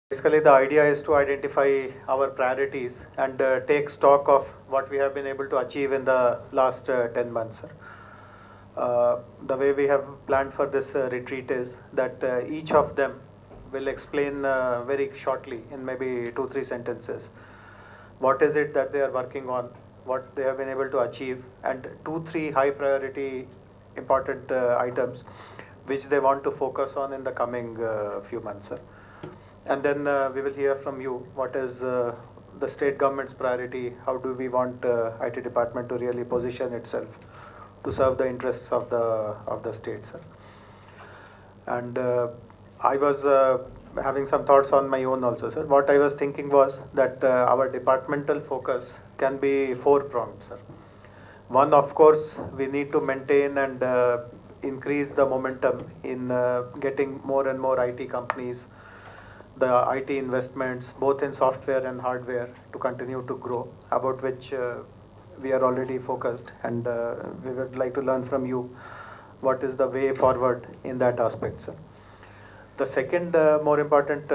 Basically, the idea is to identify our priorities and take stock of what we have been able to achieve in the last 10 months. The way we have planned for this retreat is that each of them will explain very shortly in maybe 2-3 sentences what is it that they are working on, what they have been able to achieve, and 2-3 high priority important items which they want to focus on in the coming few months. And then we will hear from you what is the state government's priority, how do we want IT department to really position itself to serve the interests of the states. And I was having some thoughts on my own also, sir. What I was thinking was that our departmental focus can be four-pronged, sir. One, of course, we need to maintain and increase the momentum in getting more and more IT companies, the IT investments, both in software and hardware, to continue to grow, about which we are already focused, and we would like to learn from you what is the way forward in that aspect, sir. The second more important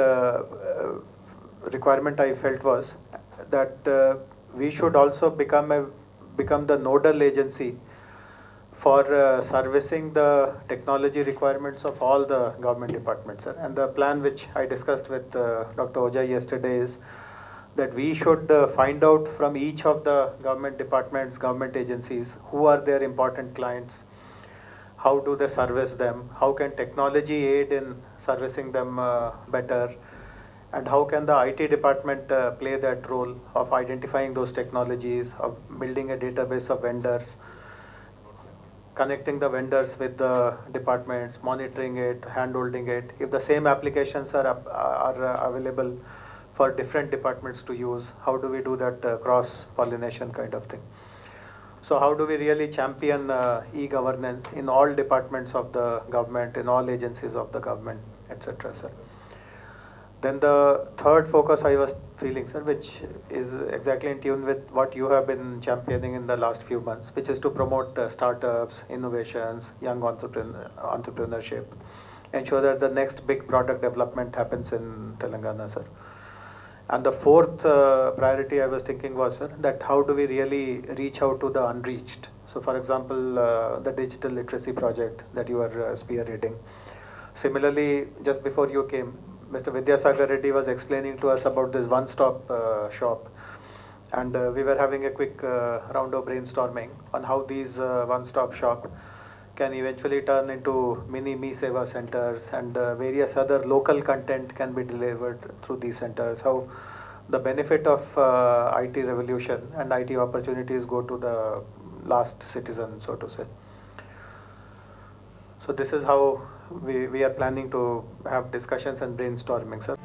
requirement I felt was that we should also become the nodal agency for servicing the technology requirements of all the government departments, sir. And the plan which I discussed with Dr. Ojai yesterday is that we should find out from each of the government departments, government agencies, who are their important clients, how do they service them, how can technology aid in servicing them better, and how can the IT department play that role of identifying those technologies, of building a database of vendors, connecting the vendors with the departments, monitoring it, hand-holding it. If the same applications are available for different departments to use, how do we do that cross-pollination kind of thing? So how do we really champion e-governance in all departments of the government, in all agencies of the government, etc., sir? Then the third focus I was feeling, sir, which is exactly in tune with what you have been championing in the last few months, which is to promote startups, innovations, young entrepreneurship, ensure that the next big product development happens in Telangana, sir. And the fourth priority I was thinking was, sir, that how do we really reach out to the unreached? So, for example, the digital literacy project that you are spearheading. Similarly, just before you came, Mr. Vidyasagar Reddy was explaining to us about this one-stop shop, and we were having a quick round of brainstorming on how these one-stop shop can eventually turn into mini Me Seva centers, and various other local content can be delivered through these centers. How the benefit of IT revolution and IT opportunities go to the last citizen, so to say. So this is how we are planning to have discussions and brainstorming, sir.